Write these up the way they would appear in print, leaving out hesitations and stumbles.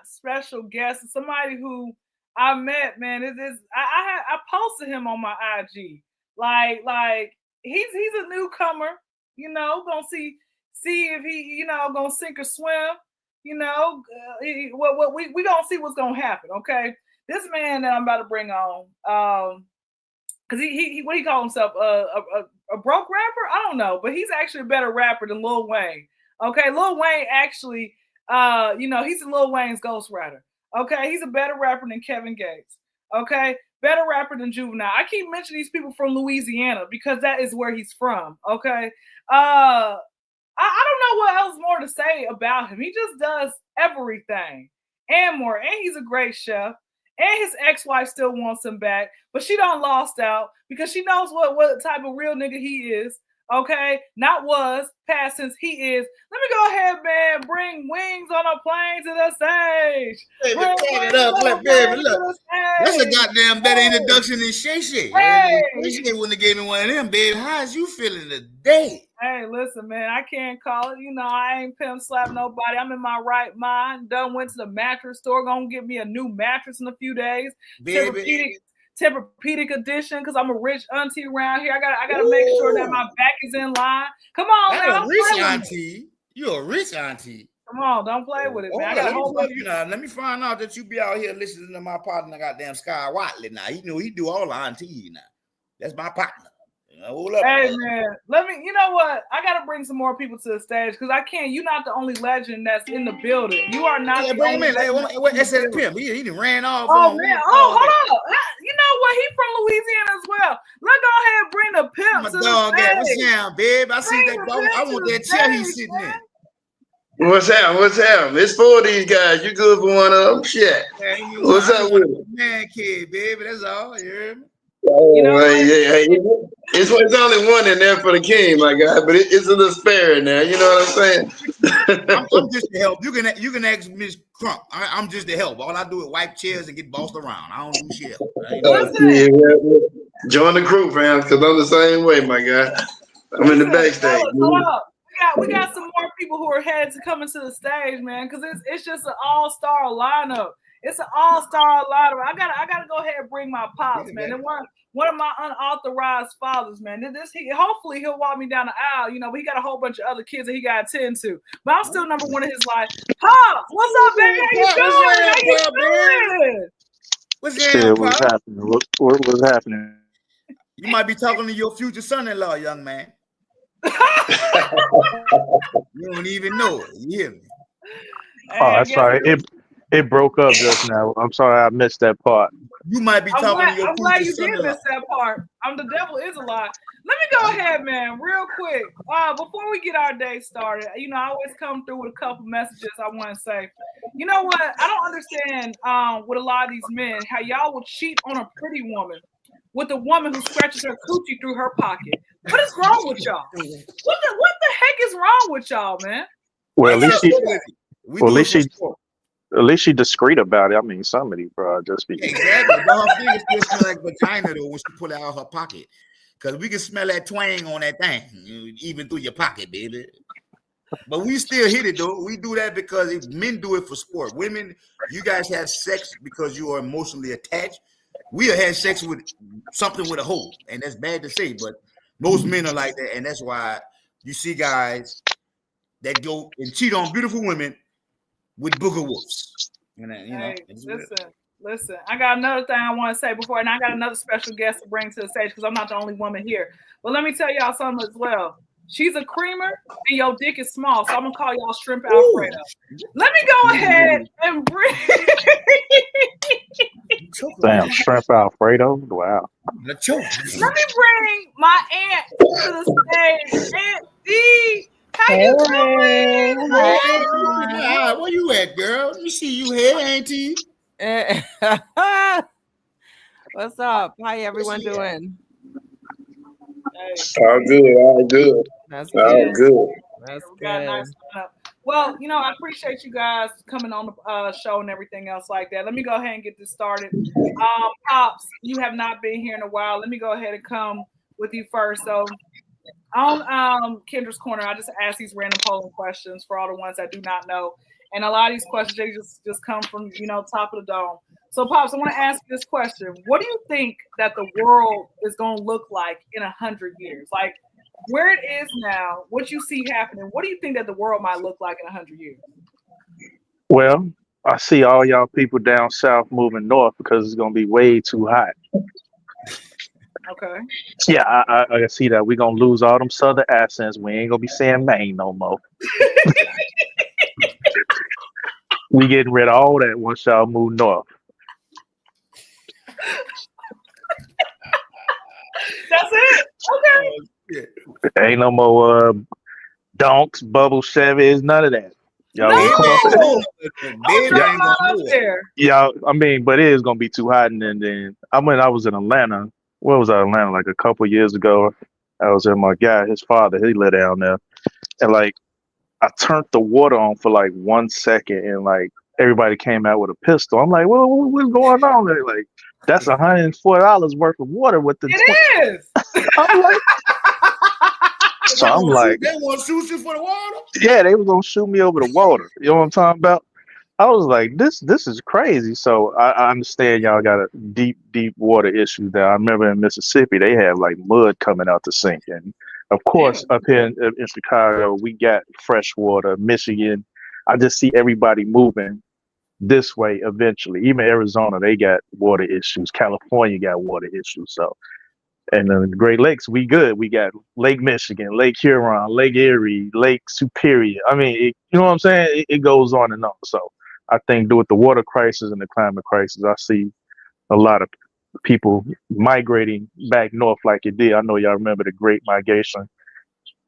special guest is somebody who I met, man. I posted him on my IG. Like he's a newcomer, gonna see if he, gonna sink or swim. What we gonna see what's gonna happen, okay? This man that I'm about to bring on, because he what he call himself, a broke rapper? I don't know, but he's actually a better rapper than Lil Wayne. Okay, Lil Wayne actually, he's Lil Wayne's ghostwriter. Okay, he's a better rapper than Kevin Gates. Okay, better rapper than Juvenile. I keep mentioning these people from Louisiana because that is where he's from. Okay, I don't know what else more to say about him. He just does everything and more, and he's a great chef. And his ex-wife still wants him back, but she done lost out because she knows what type of real nigga he is. Okay, not was, past tense, he is. Let me go ahead, man. Bring Wings on a Plane to the stage. Baby, turn it up, like, baby, look. That's a goddamn better introduction than Shay Shay. Hey. Shay wouldn't have gave me one of them, baby. How's you feeling today? Hey, listen, man, I can't call it. I ain't pimp slap nobody. I'm in my right mind. Done went to the mattress store. Gonna get me a new mattress in a few days. Baby. Tempur-Pedic edition, because I'm a rich auntie around here. I gotta make sure that my back is in line. Come on, now. A rich auntie. You're a rich auntie. Come on, don't play with it, man. I got a whole bunch. Let me find out that you be out here listening to my partner, goddamn Sky Watley. Now, he do all the aunties now. That's my partner. Hold up, hey man, you know what? I gotta bring some more people to the stage because I can't. You're not the only legend that's in the building. You are not. The only that's that pimp. He done ran off. Oh man! Oh, hold on. You know what? He from Louisiana as well. Let's go ahead and bring the pimp my to dog the stage. What's down, babe? I see that. I want that chair he's sitting in. What's happening? It's 4 of these guys. You good for one of them? Shit. What's up with it? Man, kid, baby. That's all. You heard me? It's only one in there for the king, my guy, but it's a little spare in there. You know what I'm saying? I'm just to help. You can ask Miss Crump. I'm just to help. All I do is wipe chairs and get bossed around. I don't do shit. Join the crew, fam, because I'm the same way, my guy. I'm in the backstage. We got some more people who are headed to come into the stage, man, because it's just an all-star lineup. It's an all-star lineup. I gotta go ahead and bring my pops, man. And one of my unauthorized fathers, man. Hopefully he'll walk me down the aisle, but he got a whole bunch of other kids that he got to attend to. But I'm still number one in his life. Pops, what's up, baby? How you doing? What's happening? What's happening? You might be talking to your future son-in-law, young man. You don't even know it. You hear me? I'm sorry. It broke up just now. I'm sorry I missed that part. You might be talking to your I'm glad you did miss that part. The devil is a lie. Let me go ahead, man, real quick. Before we get our day started, I always come through with a couple messages I want to say. You know what? I don't understand with a lot of these men how y'all will cheat on a pretty woman with a woman who scratches her coochie through her pocket. What is wrong with y'all? What the heck is wrong with y'all, man? Well, at least she discreet about it. I mean, somebody, bro, just be exactly. But her fingers still smell like vagina though when she pull it out of her pocket, because we can smell that twang on that thing, even through your pocket, baby. But we still hit it though. We do that because men do it for sport. Women, you guys have sex because you are emotionally attached. We have had sex with something with a hole, and that's bad to say, but most men are like that, and that's why you see guys that go and cheat on beautiful women with booger wolves. Listen. I got another thing I want to say before, and I got another special guest to bring to the stage because I'm not the only woman here. But let me tell y'all something as well. She's a creamer, and your dick is small, so I'm gonna call y'all shrimp Alfredo. Let me go ahead and bring. Damn, shrimp Alfredo. Wow. Let me bring my aunt to the stage. Aunt D. How you doing? Where you at, girl? Let me see you here, auntie. What's up? How everyone doing? All good. That's good. That's good. Nice. Well, I appreciate you guys coming on the show and everything else like that. Let me go ahead and get this started. Pops, you have not been here in a while. Let me go ahead and come with you first. So on Kyndra's Corner, I just ask these random polling questions for all the ones that do not know. And a lot of these questions they just come from top of the dome. So, Pops, I want to ask you this question: what do you think that the world is going to look like in 100 years? Like where it is now, what you see happening. What do you think that the world might look like in 100 years? Well, I see all y'all people down south moving north because it's gonna be way too hot. Okay. Yeah, I see that. We're gonna lose all them southern accents. We ain't gonna be saying Maine no more. We getting rid of all that once y'all move north. That's it. Okay. Ain't no more donks, bubble Chevys, none of that. Y'all No. gonna come up there. Don't drop them all up there. Yeah, I mean, but it is gonna be too hot. And then I was in Atlanta. Where was I? Atlanta, like a couple years ago. I was with my guy, his father. He lived down there, and like I turned the water on for like 1 second, and like everybody came out with a pistol. I'm like, well, what's going on there? Like that's $104 worth of water with the. It is. I'm like. So I'm like, they want to shoot you for the water? Yeah, they was gonna shoot me over the water. You know what I'm talking about? I was like, this is crazy. So I understand y'all got a deep water issue there. I remember in Mississippi they had like mud coming out the sink, and of course up here in Chicago we got fresh water. Michigan, I just see everybody moving this way eventually. Even Arizona, they got water issues. California got water issues. So. And the Great Lakes, we good. We got Lake Michigan, Lake Huron, Lake Erie, Lake Superior. I mean, you know what I'm saying? It goes on and on. So I think with the water crisis and the climate crisis, I see a lot of people migrating back north like it did. I know y'all remember the Great Migration,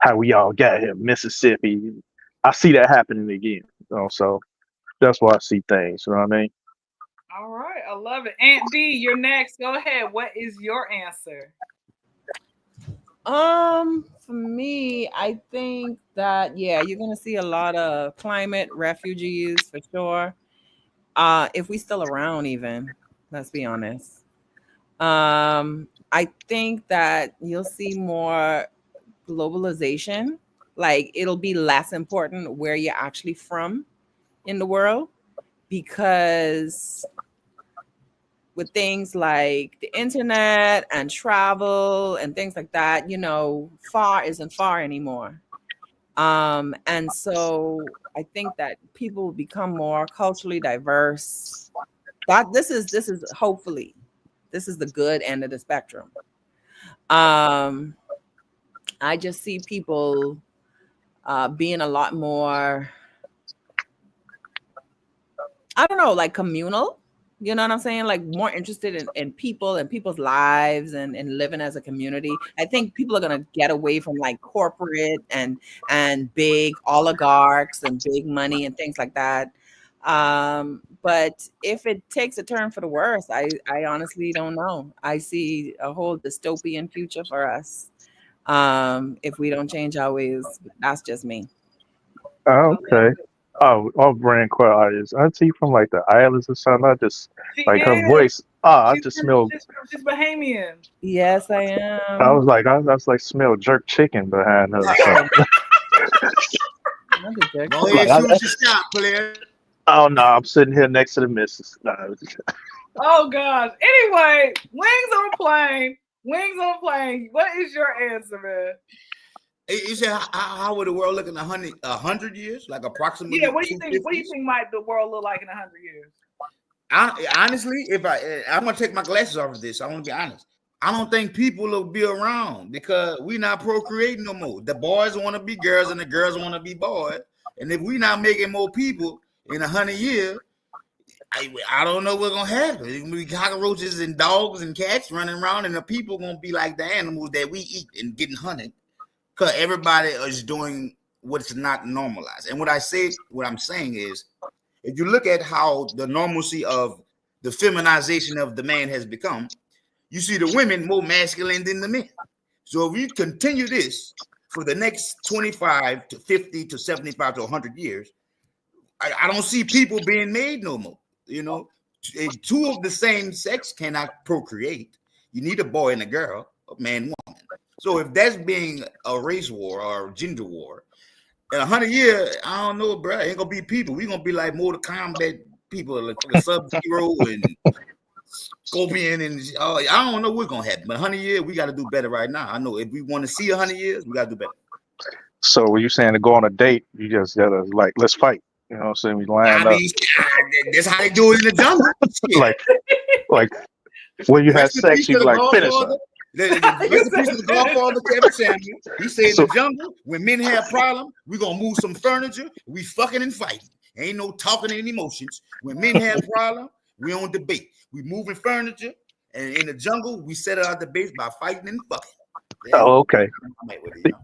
how we all got here, Mississippi. I see that happening again. So that's why I see things. You know what I mean? All right, I love it. Aunt D, you're next. Go ahead. What is your answer? For me, I think that you're gonna see a lot of climate refugees for sure. If we still around, even let's be honest. I think that you'll see more globalization. Like it'll be less important where you're actually from in the world because with things like the internet and travel and things like that, far isn't far anymore. And so I think that people will become more culturally diverse. That this is hopefully this is the good end of the spectrum. I just see people being a lot more, I don't know, like communal. You know what I'm saying? Like more interested in people and people's lives and living as a community. I think people are gonna get away from like corporate and big oligarchs and big money and things like that. But if it takes a turn for the worse, I honestly don't know. I see a whole dystopian future for us if we don't change our ways. That's just me. Okay. Oh, brand queer artist. Aren't she from like the islands or something? I just She like her is. voice. I just smell. She's Bahamian. Yes, I am. I was like smell jerk chicken behind her. Or something. Go ahead, shoot your shot, player. Oh no, I'm sitting here next to the missus. No. Oh gosh. Anyway, wings on a plane. Wings on a plane. What is your answer, man? You said how would the world look in 100 years? Like approximately. Yeah. What do you think? What do you think might the world look like in 100 years? Honestly, if I'm gonna take my glasses off of this, I want to be honest. I don't think people will be around because we not procreating no more. The boys want to be girls and the girls want to be boys. And if we not making more people in 100 years, I don't know what's gonna happen. It's gonna be cockroaches and dogs and cats running around, and the people gonna be like the animals that we eat and getting hunted. Because everybody is doing what's not normalized. And what I'm saying is, if you look at how the normalcy of the feminization of the man has become, you see the women more masculine than the men. So if you continue this for the next 25 to 50 to 75 to 100 years, I don't see people being made no more. Two of the same sex cannot procreate. You need a boy and a girl, a man, woman. So if that's being a race war or a gender war, in 100 years, I don't know, bro. Ain't gonna be people. We gonna be like Mortal Kombat people, like Sub-Zero and Scorpion, and I don't know what's gonna happen. But 100 years, we got to do better right now. I know if we want to see 100 years, we got to do better. So when you saying to go on a date, you just gotta like, let's fight. You know what I'm saying? We line up. That's how they do it in the jungle. like when you have sex, you like finish her. Rest in peace to the Godfather, Kevin Samuel. He said in the jungle, when men have problems, we gonna move some furniture. We fucking and fighting. Ain't no talking and emotions. When men have problems, we don't debate. We moving furniture, and in the jungle, we settle our debates by fighting and fucking. Oh, okay.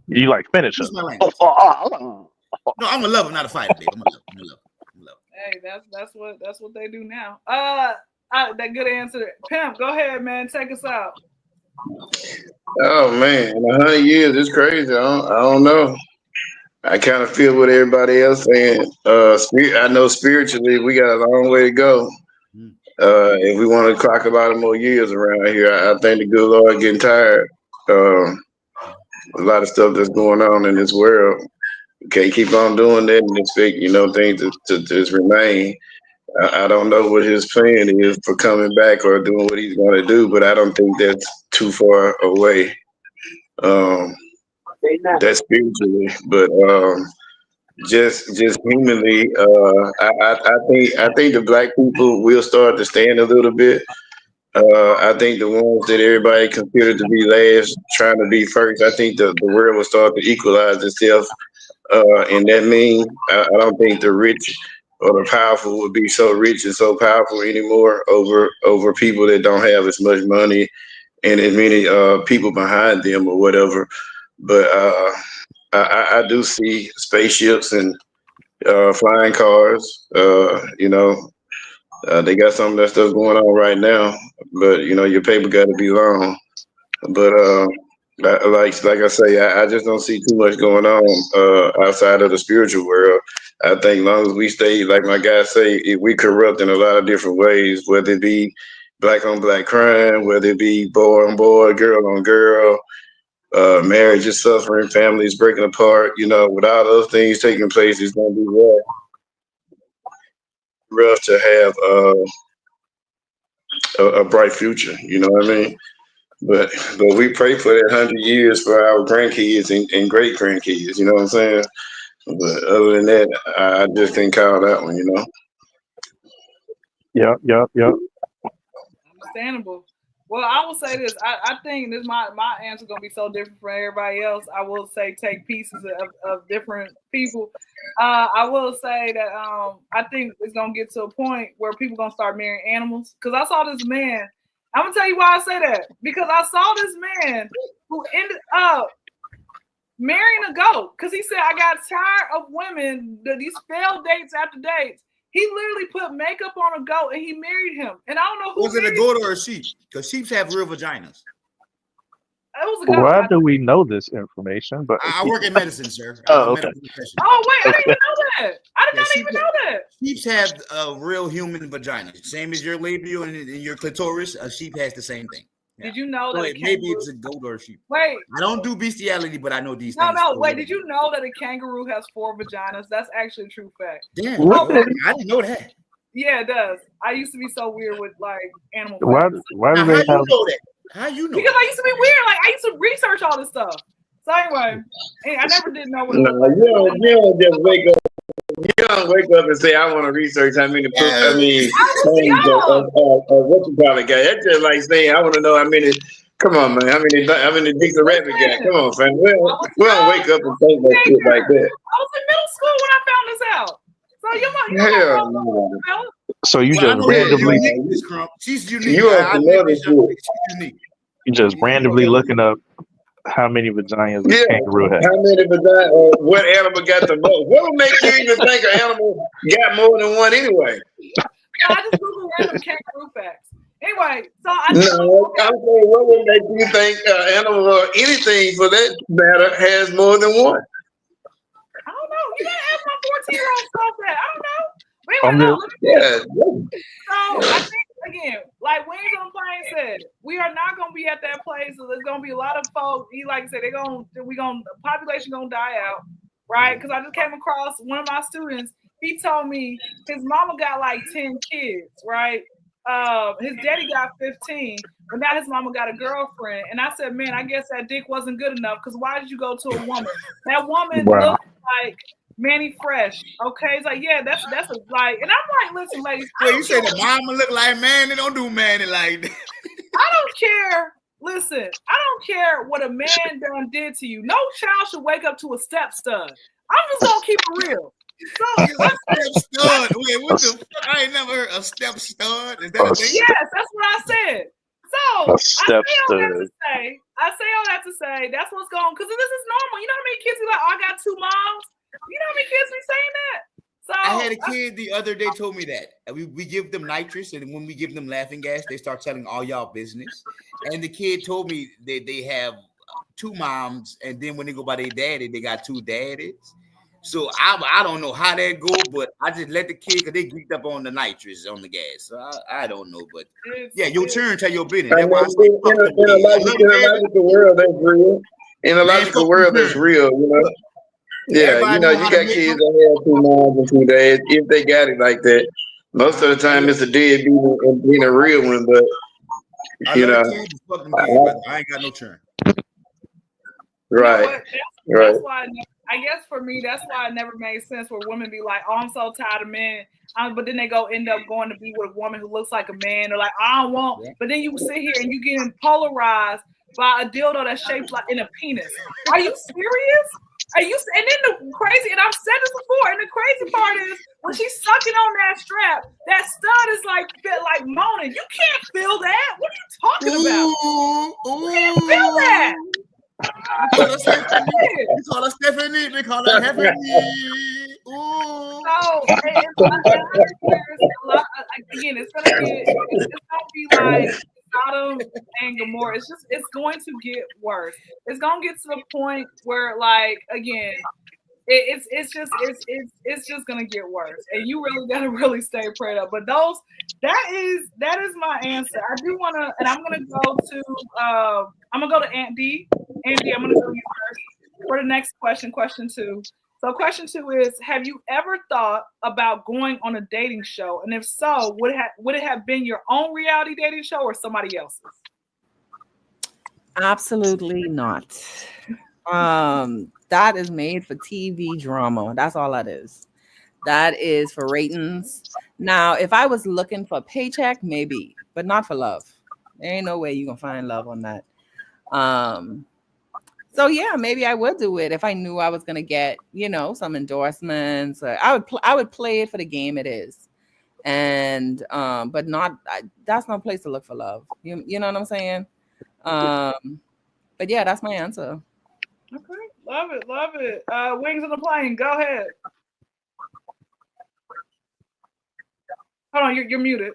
You like finish her. No, I'm a lover, not a fighter, baby. I'm a lover. Hey, that's what they do now. That good answer. Pimp, go ahead, man. Take us out. Oh man, in 100 years, it's crazy. I don't know. I kind of feel what everybody else saying. I know spiritually we got a long way to go. If we want to clock a lot of more years around here, I think the good Lord getting tired. A lot of stuff that's going on in this world. Can't keep on doing that and expect things to just remain. I don't know what his plan is for coming back or doing what he's going to do, but I don't think that's too far away. That's spiritually, but just humanly, I think the black people will start to stand a little bit. I think the ones that everybody considered to be last, trying to be first, I think the world will start to equalize itself. And that means I don't think the rich or the powerful would be so rich and so powerful anymore over people that don't have as much money and as many people behind them or whatever. But I do see spaceships and flying cars. They got some of that stuff going on right now, but your paper got to be long. But like I say, I just don't see too much going on outside of the spiritual world. I think as long as we stay, like my guys say, we corrupt in a lot of different ways, whether it be black on black crime, whether it be boy on boy, girl on girl, marriage is suffering, families breaking apart. With all those things taking place, it's going to be rough to have a bright future. You know what I mean? But we pray for that 100 years for our grandkids and great grandkids. You know what I'm saying? But other than that, I just can't call that one. Yep. Understandable. Well, I will say this. I think this my answer is gonna be so different from everybody else. I will say take pieces of different people. I will say that I think it's gonna get to a point where people gonna start marrying animals. Because I saw this man. I'm gonna tell you why I say that. Because I saw this man who ended up marrying a goat. Because he said, I got tired of women, these failed dates after dates. He literally put makeup on a goat and he married him. And I don't know who was it, a goat or a sheep? Because sheep have real vaginas. It was a goat. Why do we know this information? But I work in medicine, sir. Oh, okay. Oh, wait, I didn't even know that. I did not even know that. Sheep have a real human vagina. Same as your labia and your clitoris, a sheep has the same thing. Yeah. Did you know that? Maybe it's a goat or a sheep. Wait. I don't do bestiality, but I know these things. No, wait. Did you know that a kangaroo has 4 vaginas? That's actually a true fact. Damn. I didn't know that. Yeah, it does. I used to be so weird with like animal. Why do they have? How you know that? How you know? Because I used to be weird. Like I used to research all this stuff. So anyway, I never did know what. You don't just wake up. You don't wake up and say, "I want to research how many." What you call it, guy? That's just like saying, "I want to know how many." Come on, man. How many dicks a rabbit got? Come on, fam. We don't wake up and think that shit like that. I was in middle school when I found this out. So hell no. So you just randomly. She's unique. You are unique. You just randomly looking up how many vaginas a kangaroo has. How many vaginas? What animal got the most? What would make you even think an animal got more than one anyway? I just Googled random kangaroo facts. Anyway, so I'm saying, what would make you think an animal or anything for that matter has more than one? I don't know. You gotta ask my 14-year-old stuff that. I don't know. Anyway, so I think again, like Wings on the Plane said, we are not gonna be at that place. So there's gonna be a lot of folks. Like I said, population gonna die out, right? Because I just came across one of my students. He told me his mama got like 10 kids, right? His daddy got 15, but now his mama got a girlfriend. And I said, man, I guess that dick wasn't good enough because why did you go to a woman? That woman Wow. looks like Manny Fresh. Okay, it's like, yeah, that's a like, and I'm like, listen, ladies, Well, you say the mama look like Manny, don't do Manny like that. I don't care. Listen, I don't care what a man done did to you. No child should wake up to a step stud. I'm just gonna keep it real. So step stud. Wait, what the fuck? I ain't never heard a step stud. Is that a thing? Yes, that's what I said. So A step stud. I say all that to say that's what's going because this is normal. You know how many kids be like, oh, I got 2 moms? You know how many kids be saying that? So I had a kid the other day told me that. We give them nitrous, and when we give them laughing gas, they start telling all y'all business. And the kid told me that they have 2 moms, and then when they go by their daddy, they got 2 daddies. So I don't know how that go, but I just let the kid because they geeked up on the nitrous on the gas. So I don't know, but yeah, your turn, tell your business. That's why I say, in a logical world, that's real. In a logical world, that's real. You know. Yeah, you know, you got kids that have 2 moms and 2 dads if they got it like that. Most of the time, it's a deadbeat and being a real one, but you know, I ain't got no turn. Right. You know that's why I guess for me, that's why it never made sense where women be like, oh, I'm so tired of men. But then they end up going to be with a woman who looks like a man. They're like, I don't want. Yeah. But then you sit here and you getting polarized by a dildo that's shaped like in a penis. Are you serious? And then the crazy, and I've said this before, and the crazy part is when she's sucking on that strap, that stud is like moaning. You can't feel that. What are you talking about? You can't feel that. We call her Stephanie. We call her Stephanie. So again, it's gonna be like Sodom and Gomorrah. It's going to get worse. It's gonna get to the point where, like, again, it's just gonna get worse, and you really gotta really stay prayed up. But that is my answer. I do wanna, and I'm gonna go to Aunt D. Aunt D, I'm gonna go to you first for the next question. Question 2. So question 2 is: have you ever thought about going on a dating show? And if so, would it have been your own reality dating show or somebody else's? Absolutely not. That is made for TV drama. That's all that is. That is for ratings. Now, if I was looking for a paycheck, maybe, but not for love. There ain't no way you're gonna find love on that. So yeah, maybe I would do it if I knew I was gonna get, some endorsements. I would play it for the game it is, and but not. That's no place to look for love. You know what I'm saying? But yeah, that's my answer. Okay, love it. Wings on the plane. Go ahead. Hold on, you're muted.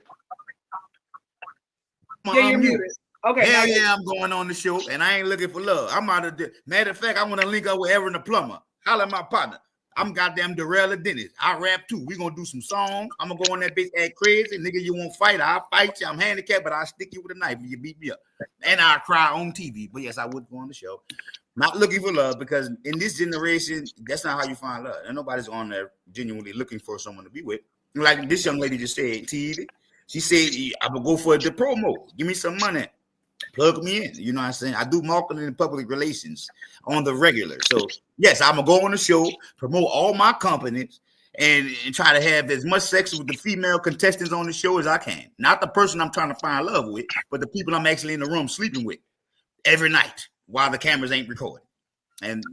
Yeah, you're muted. Okay. Hell yeah, I'm going on the show, and I ain't looking for love. I'm out of the matter of fact, I want to link up with Aaron the plumber. Holla at my partner. I'm goddamn Darrell the dentist. I rap too. We gonna do some songs. I'm gonna go on that bitch act crazy. Nigga, you won't fight. I'll fight you. I'm handicapped, but I'll stick you with a knife if you beat me up. And I'll cry on TV. But yes, I would go on the show. Not looking for love, because in this generation, that's not how you find love. And nobody's on there genuinely looking for someone to be with. Like this young lady just said, TV. She said, I'm gonna go for the promo. Give me some money. Plug me in. You know what I'm saying? I do marketing and public relations on the regular. So yes, I'm gonna go on the show, promote all my companies, and try to have as much sex with the female contestants on the show as I can. Not the person I'm trying to find love with, but the people I'm actually in the room sleeping with every night while the cameras ain't recording. And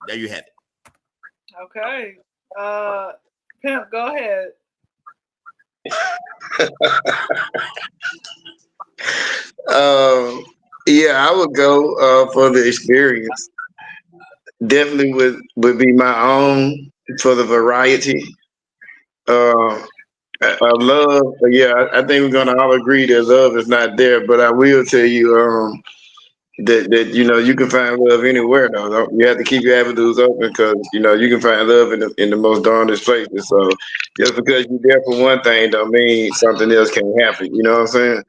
there you have it. Okay. Pimp, go ahead. Yeah, I would go for the experience. Definitely would be my own for the variety. I love, yeah, I think we're gonna all agree that love is not there, but I will tell you that you can find love anywhere though. You have to keep your avenues open, because you can find love in the most darndest places. So just because you're there for one thing don't mean something else can't happen. You know what I'm saying?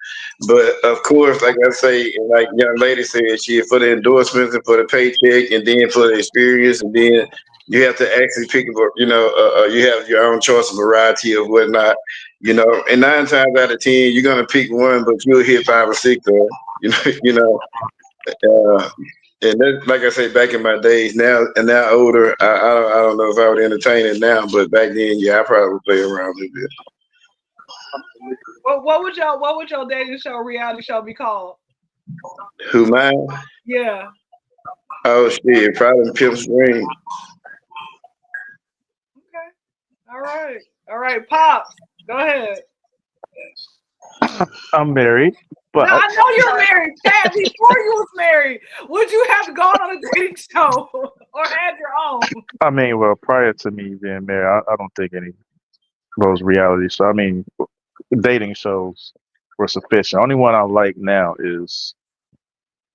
But of course, like I say, like young lady said, she for the endorsements and for the paycheck, and then for the experience, and then you have to actually pick, you have your own choice of variety of whatnot, and 9 times out of 10, you're gonna pick one, but you'll hit 5 or 6 though, and then, like I say, back in my days, now older, I don't know if I would entertain it now, but back then, yeah, I probably would play around a little bit. Well, what would your dating show, reality show be called? Who mine? Yeah. Oh shit, probably Pimp's Dream. Okay. All right. Pops, go ahead. I'm married, but no, I know you're married, Pat. Before you was married, would you have gone on a dating show or had your own? I mean, well, prior to me being married, I don't think any of those reality shows. I mean, dating shows were sufficient. Only one I like now is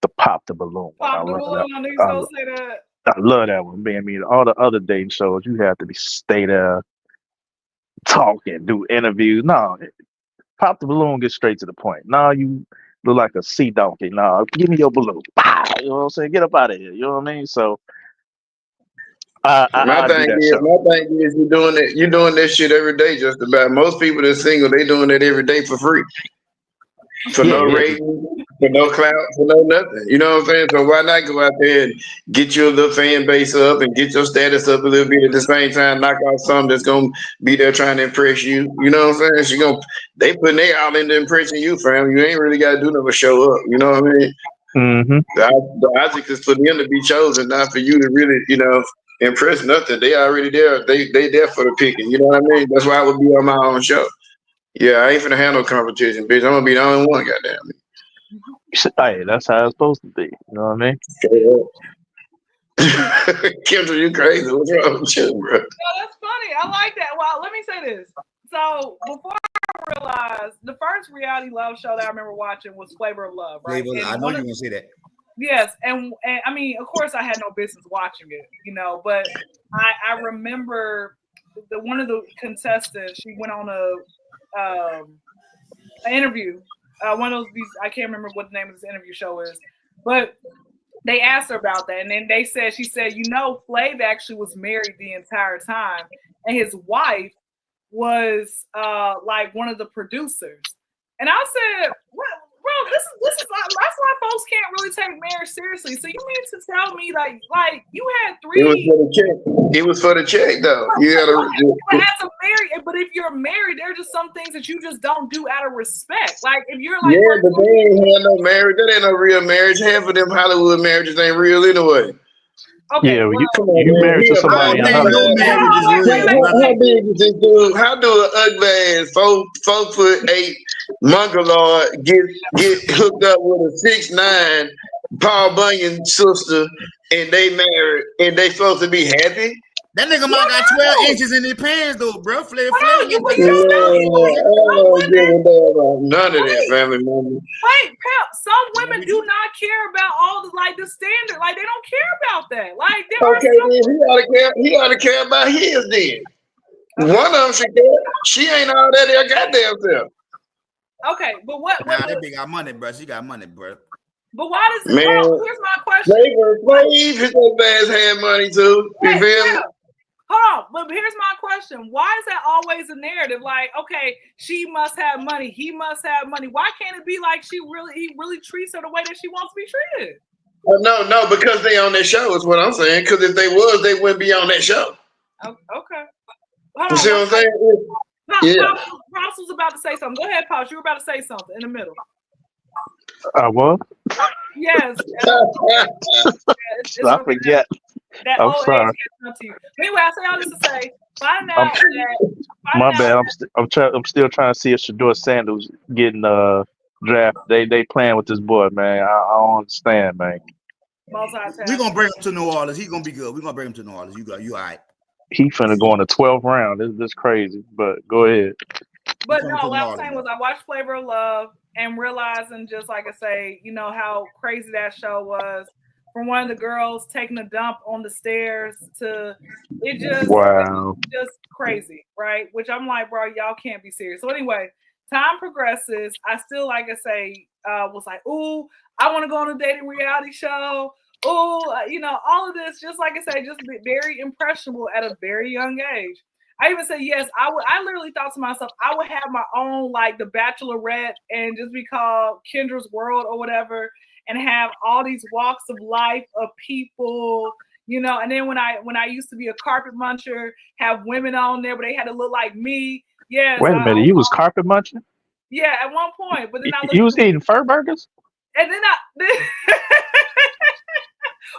the Pop the Balloon one. Pop the balloon. I knew you was gonna say that. I love that one. I mean, all the other dating shows, you have to stay there, talk and do interviews. No, Pop the Balloon, get straight to the point. No, you look like a sea donkey. No, give me your balloon. You know what I'm saying? Get up out of here. You know what I mean? So My I do thing that is, show. you're doing that shit every day. Just about most people that's single, they doing that every day for free, for no rating, for no clout, for no nothing. You know what I'm saying? So why not go out there and get your little fan base up and get your status up a little bit at the same time? Knock out something that's gonna be there trying to impress you. You know what I'm saying? They putting their all into impressing you, fam. You ain't really got to do nothing but show up. You know what I mean? Mm-hmm. The object is for them to be chosen, not for you to really, impress nothing. They already there. They there for the picking. You know what I mean? That's why I would be on my own show. Yeah, I ain't finna have no competition, bitch. I'm gonna be the only one, goddamn it. Hey, that's how it's supposed to be. You know what I mean? Kyndra, you crazy. What's wrong with you, bro? No, that's funny. I like that. Well, let me say this. So before I realized, the first reality love show that I remember watching was Flavor of Love, right? I know you're gonna say that. Yes, and I mean, of course, I had no business watching it, but I remember one of the contestants. She went on an interview. One of these, I can't remember what the name of this interview show is, but they asked her about that, and then she said, Flav actually was married the entire time, and his wife was like one of the producers. And I said, what? Bro, this is that's why folks can't really take marriage seriously. So you mean to tell me like you had 3? It was for the check. It was for the check, though. But if you're married, there are just some things that you just don't do out of respect. Like if you're like, yeah, but they ain't had no marriage. That ain't no real marriage. Half of them Hollywood marriages ain't real anyway. Okay, yeah, you married to somebody in Hollywood. How big is this dude? How do an ugly ass 4'8" mongoloid get hooked up with a 6'9" Paul Bunyan sister and they married and they supposed to be happy? That nigga might got 12 inches in his pants though, bro. Flav. None of that family members. Wait, Pep. Some women do not care about all the standard. Like they don't care about that. Like he ought to care about his then. One of them should care. She ain't all that there goddamn self. Okay, but what? Nah, that bitch got money, bro. She got money, bro. But why does it? Here's my question. Flav, his old ass had money too. You feel me? Hold on, but here's my question. Why is that always a narrative? Like, okay, she must have money. He must have money. Why can't it be like he really treats her the way that she wants to be treated? No, because they on that show is what I'm saying. Because if they was, they wouldn't be on that show. Okay. You see what I'm saying? Yeah. Pops was about to say something. Go ahead, Pops. You were about to say something in the middle. What? Yes. I forget. I'm sorry. Anyway, I say all this to say, my bad. I'm still trying to see if Shador Sanders getting drafted. They playing with this boy, man. I don't understand, man. We're gonna bring him to New Orleans. He's gonna be good. We're gonna bring him to New Orleans. You all right? He finna go in the 12th round. This crazy, but go ahead. But no, what I was saying was I watched Flavor of Love and realizing, just like I say, how crazy that show was. From one of the girls taking a dump on the stairs to it just crazy, right? Which I'm like, bro, y'all can't be serious. So anyway, time progresses. I still, like I say, was like, ooh, I want to go on a dating reality show. all of this, just like I say, just very impressionable at a very young age. I even said yes. I literally thought to myself, I would have my own like The Bachelorette and just be called Kyndra's World or whatever, and have all these walks of life of people, And then when I used to be a carpet muncher, have women on there, but they had to look like me. Yes. Wait a minute, you was carpet munching? Yeah, at one point, but then you was eating fur burgers, and then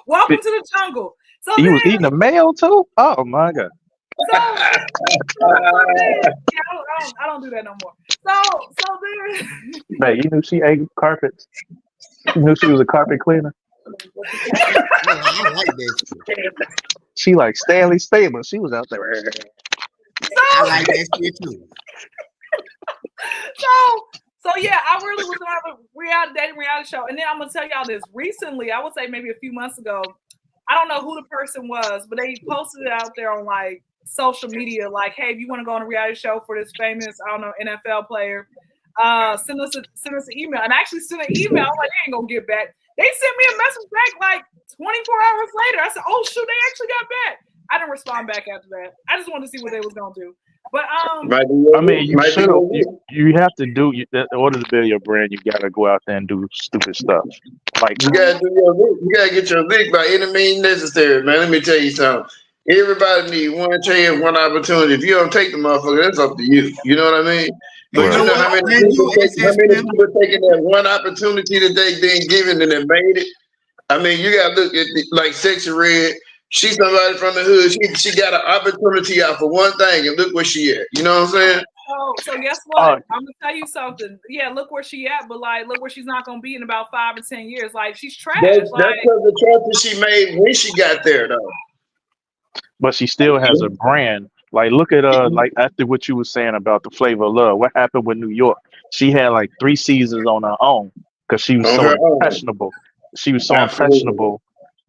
welcome to the jungle. So you was eating a mayo too? Oh my god! So I don't do that no more. So then, man, you knew she ate carpets. You knew she was a carpet cleaner. I like that. She like Stanley Stamos. She was out there. I like that shit too. So yeah, I really was gonna have a dating reality show, and then I'm gonna tell y'all this. Recently, I would say maybe a few months ago, I don't know who the person was, but they posted it out there on like social media, like, hey, if you want to go on a reality show for this famous, I don't know, NFL player, send us an email. And I actually sent an email. I'm like, they ain't gonna get back. They sent me a message back like 24 hours later. I said, oh shoot, they actually got back. I didn't respond back after that. I just wanted to see what they was gonna do. But I mean, you should. You have to do in order to build your brand. You gotta go out there and do stupid stuff. Like you gotta do you gotta get your lick by any means necessary, man. Let me tell you something. Everybody need one chance, one opportunity. If you don't take the motherfucker, that's up to you. You know what I mean? But you know how many people taking that one opportunity that they been given and they made it? I mean, you gotta look at like Sexy Red. She's somebody from the hood. She got an opportunity out for one thing, and look where she at. You know what I'm saying? So guess what? I'm gonna tell you something. Yeah, look where she at, but like, look where she's not gonna be in about 5 or 10 years. Like, she's trash. That's because the choices she made when she got there, though. But she still has a brand. Like, look at like after what you were saying about the Flavor of Love. What happened with New York? She had like 3 seasons on her own because she was so impressionable. She was so impressionable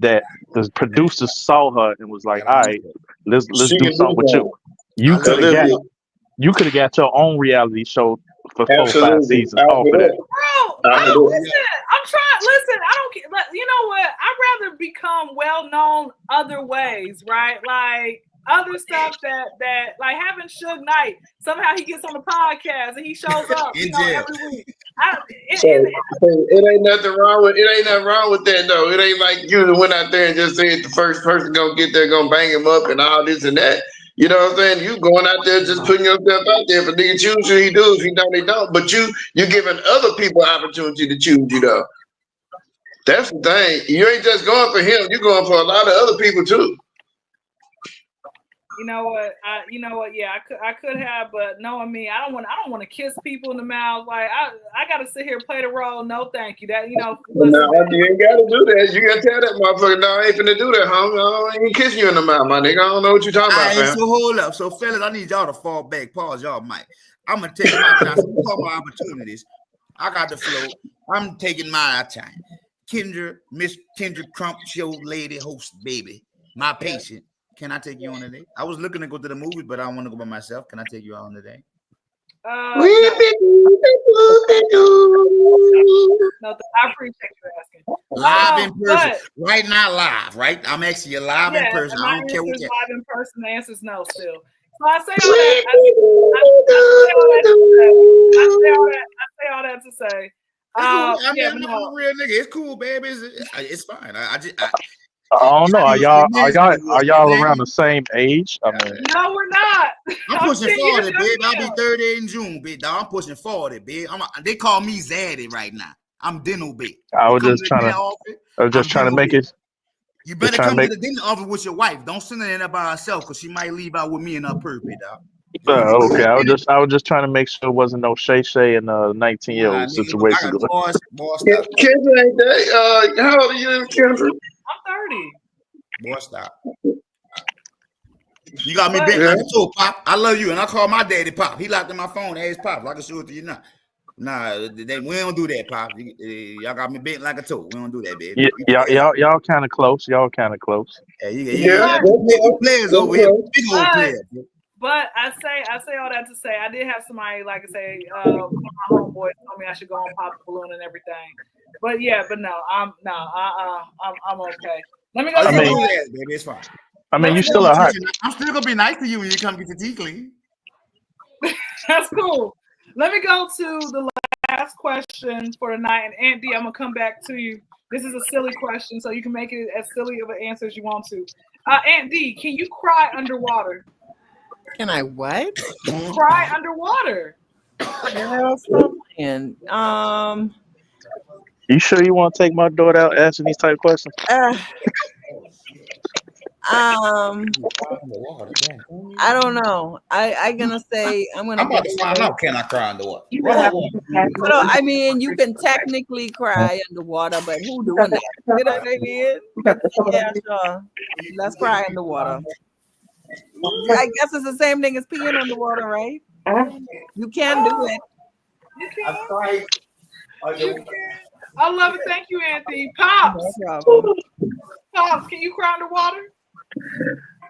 that the producers saw her and was like, all right, let's do something with you. You could have got your own reality show for 4 or 5 seasons off of that. Bro, I'm trying. Listen, I don't care. You know what? I'd rather become well known other ways, right? Like other stuff that like having Suge Knight. Somehow he gets on the podcast and he shows up every week. It ain't nothing wrong with that though. It ain't like you went out there and just said the first person gonna get there gonna bang him up and all this and that. You know what I'm saying? You going out there just putting yourself out there. If a nigga choose you, he do. If he don't, he don't. But you giving other people opportunity to choose you though. That's the thing. You ain't just going for him. You're going for a lot of other people too. You know what? Yeah, I could have, but knowing me, I don't want to kiss people in the mouth. Like I got to sit here and play the role. No, thank you. That no, you ain't got to do that. You got to tell that motherfucker, no, I ain't finna do that, homie. I ain't kiss you in the mouth, my nigga. I don't know what you talking about, man. So hold up. So fellas, I need y'all to fall back. Pause, y'all, Mike. I'm gonna take my time. So talk about opportunities. I got the flow. I'm taking my time. Kyndra, Miss Kyndra Crump, show lady, host, baby, my patient. Can I take you on today? I was looking to go to the movies, but I want to go by myself. Can I take you out on today? No, I appreciate you asking. Live in person, right now, live, right? I'm asking you live in person. I don't care what you. Live in person, the answer is no. Still, so I say all that to say. I'm a real nigga. It's cool, baby. It's fine. I don't know. Are y'all around the same age? I mean, no, we're not. I'm pushing 40, babe. I'll be 30 in June, babe. I'm pushing 40, babe. They call me Zaddy right now. I'm dinner, babe. I was just trying to make it. You better come to the dinner office with your wife. Don't send her in there by herself because she might leave out with me and her perfect, dog. Okay, I was just trying to make sure it wasn't no Shay and 19-year-old situation. Kyndra ain't that. How old are you, Kyndra? I'm 30. Boy, stop. You got me bent like a toe, Pop. I love you, and I call my daddy Pop. He locked in my phone. Ask Pop. I can show it to you now. Nah, we don't do that, Pop. Y'all got me bent like a toe. We don't do that, baby. Y'all kind of close. Y'all kind of close. Yeah, big old players over here. Big old players. But I say all that to say I did have somebody, like I say, one of my homeboys told me I should go on pop the balloon and everything. But yeah, but no, I'm okay. Let me go Oh, to you I can mean- do that, baby. It's fine. I mean, Let's you go. still a hot. I'm still gonna be nice to you when you come get your teeth clean. That's cool. Let me go to the last question for tonight. And Aunt D, I'm gonna come back to you. This is a silly question, so you can make it as silly of an answer as you want to. Aunt D, can you cry underwater? Can I what? Cry underwater. Girl, stop playing. You sure you want to take my daughter out answering these type of questions? I don't know. I'm gonna say I'm gonna I'm go. about to find out. Can I cry underwater? No, I mean you can technically cry underwater, but who doing that? You know what I mean? But yeah, sure. Let's cry underwater. I guess it's the same thing as peeing underwater, right? You can do it. You can. You can. I love it. Thank you, Anthony. Pops. No problem. Pops, can you cry underwater?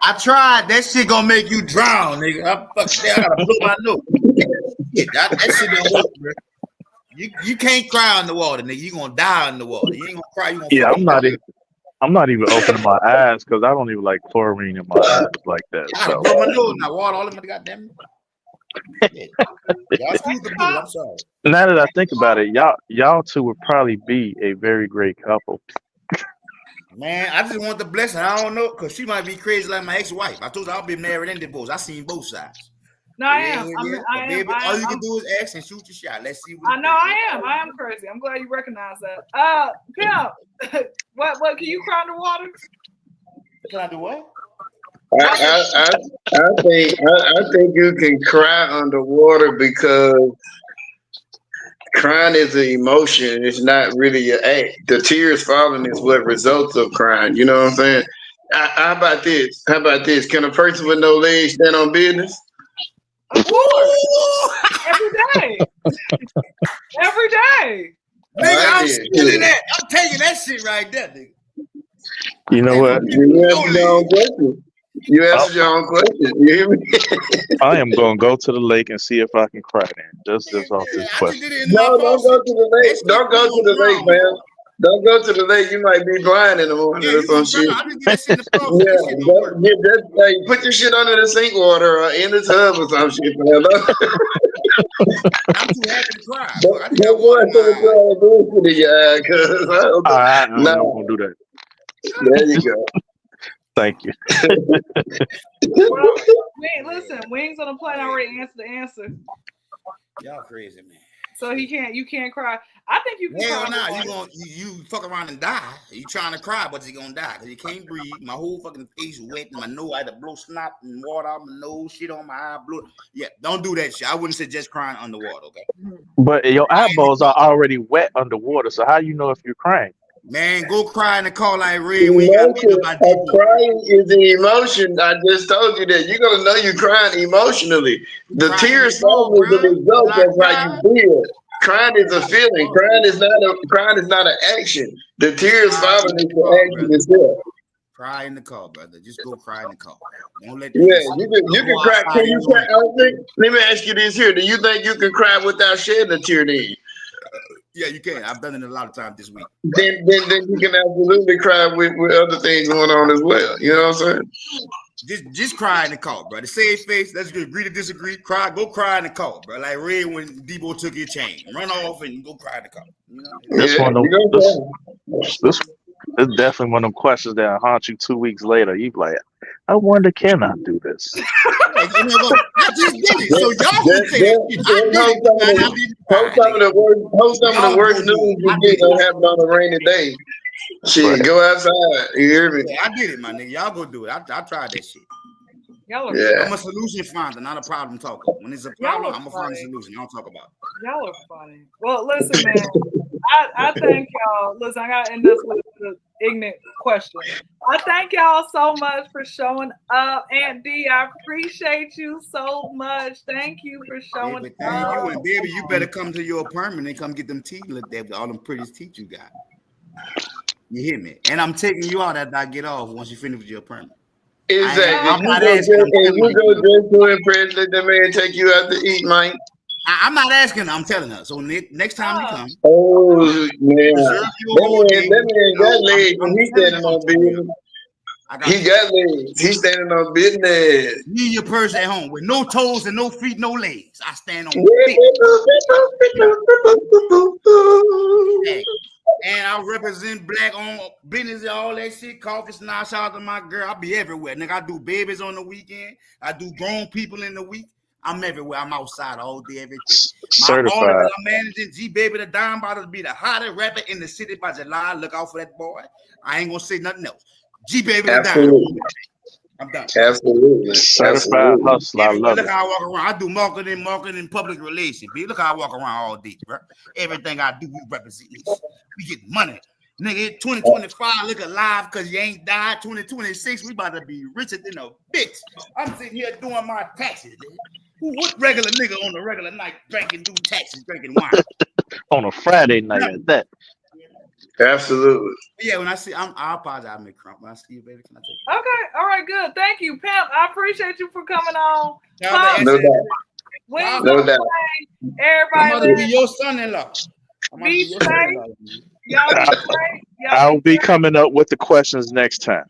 I tried. That shit gonna make you drown, nigga. I gotta blow my nose. That shit don't work, bro. You can't cry underwater, nigga. You gonna die underwater. You ain't gonna cry. You gonna Yeah, fucking die. I'm not even opening my eyes because I don't even like chlorine in my eyes like that. I gotta So blow my nose now. Water all in my goddamn. Yeah. Y'all excuse the blue. I'm sorry. now that I think about it, y'all two would probably be a very great couple. Man, I just want the blessing. I don't know, cause she might be crazy like my ex-wife. I told her I'll be married and divorced. I seen both sides. No, I Yeah, am. yeah. I am. Baby, I all am. you can do is ask and shoot your shot. Let's see what. I know I am. I am crazy. I'm glad you recognize that. Pimp, what? Can you cry underwater? Can I do what? I think you can cry underwater because crying is an emotion. It's not really an act. The tears falling is what results of crying. You know what I'm saying? How about this? How about this? Can a person with no legs stand on business? Of course. Every day. Every day. Nigga, I'm Right stealing there. that. I'm taking that shit right there, nigga. You know what? You answered your own question. You answered your own question. You hear me? I am gonna go to the lake and see if I can cry then. Just off Yeah, this I just question. did it in No, my don't go to the lake. Don't go to the lake, man. Don't go to the lake. You might be blind in the morning Yeah, or you some gonna shit. drown. I just did that shit in the faucet. Yeah, That shit don't work. hey, put your shit under the sink water or in the tub or some shit, man. I'm too happy to cry. Don't I just got go water in into the my eye. club bullshit in your eye, cuz. I ain't No, gonna do that. there you go. Thank you. Well, listen, Wings on the plane already answered the answer. Y'all crazy, man. So you can't cry. I think you can Hell cry. nah, you fuck around and die. You trying to cry, but you gonna die because you can't breathe. My whole fucking face wet, and my nose, I had to blow snot and water out my nose, shit on my eye, blow. Yeah, don't do that shit. I wouldn't suggest crying underwater, okay? But your eyeballs are already wet underwater, so how you know if you're crying? Man, go cry in the car like Red when you got beat up by Debo. Crying is an emotion. I just told you that. You're gonna know you're crying emotionally. The Cry in tears the car, falling is the bruh. result When I of how cry, you feel. Crying is a feeling. Crying is not an action. The tears Cry falling in is the car, the action brother. itself. Cry in the car, brother. Just go cry in the car. Don't let Yeah, people you can go cry. outside Can you and cry? run. I don't think, let me ask you this here. Do you think you can cry without shedding a tear? Yeah, you can. I've done it a lot of times this week. Then you can absolutely cry with other things going on as well. You know what I'm saying? Just cry in the car, bro. To save face, let's agree to disagree. Cry, go cry in the car, bro. Like Red when Debo took your chain. Run off and go cry in the car. You know? This Yeah, one, you gonna cry. this is definitely one of them questions that haunt you 2 weeks later. You be like, I wonder, can I do this? Yeah, you know what? I just did it. So y'all gonna say that shit. I did it. And I didn't cry, nigga. Some of the worst news you get gonna happen on a rainy day. Shit, Right. go outside. You hear me? Yeah, I did it, my nigga. Y'all go do it. I tried that shit. Y'all are Yeah. I'm a solution finder, not a problem talker. When it's a problem, I'm gonna find a solution. Y'all talk about it. Y'all are funny. Well, listen, man. I thank y'all. Listen, I gotta end this with the ignorant question. I thank y'all so much for showing up. Aunt D, I appreciate you so much. Thank you for showing Baby, thank you. up. And baby, you better come to your apartment and come get them teeth looked at, all them prettiest teeth you got. You hear me? And I'm taking you out after I get off once you finish with your apartment. Exactly. I'm not You asking. I'm telling go you. just to impress, let the man take you out to eat, Mike. I'm not asking. I'm telling her. So next time we come, Oh man, reserve your whole day. that man got legs I'm and he's telling standing you, I'm on for real. business. I got He you. got legs. He's standing on business. Leave your purse at home with no toes and no feet, no legs. I stand on feet. Hey, and I represent black on business and all that shit. Coffee, now shout out to my girl. I be everywhere, nigga. I do babies on the weekend. I do grown people in the week. I'm everywhere. I'm outside all day, every day. My artist Certified. that I'm managing, G Baby the Dime, about to be the hottest rapper in the city by July. Look out for that boy. I ain't gonna say nothing else. G Baby the Dime. Absolutely. I'm done. Absolutely. Certified hustler. I Everywhere. love Look it. how I walk around. I do marketing, public relations. B. Look how I walk around all day, bro. Everything I do, we represent this. We get money. Nigga, 2025, look alive because you ain't died. 2026, we about to be richer than a bitch. I'm sitting here doing my taxes. What regular nigga on a regular night do taxes, drinking wine? On a Friday night at that. Absolutely. Yeah, when I see, I apologize, Mick Crump. When I see you, baby, can I take it? Okay, all right, good. Thank you, Pimp. I appreciate you for coming on. No doubt. We ain't No gonna doubt. play. I'm Everybody about to be live. your son-in-law. Be safe. Y'all be straight. Y'all I'll be straight. coming up with the questions next time.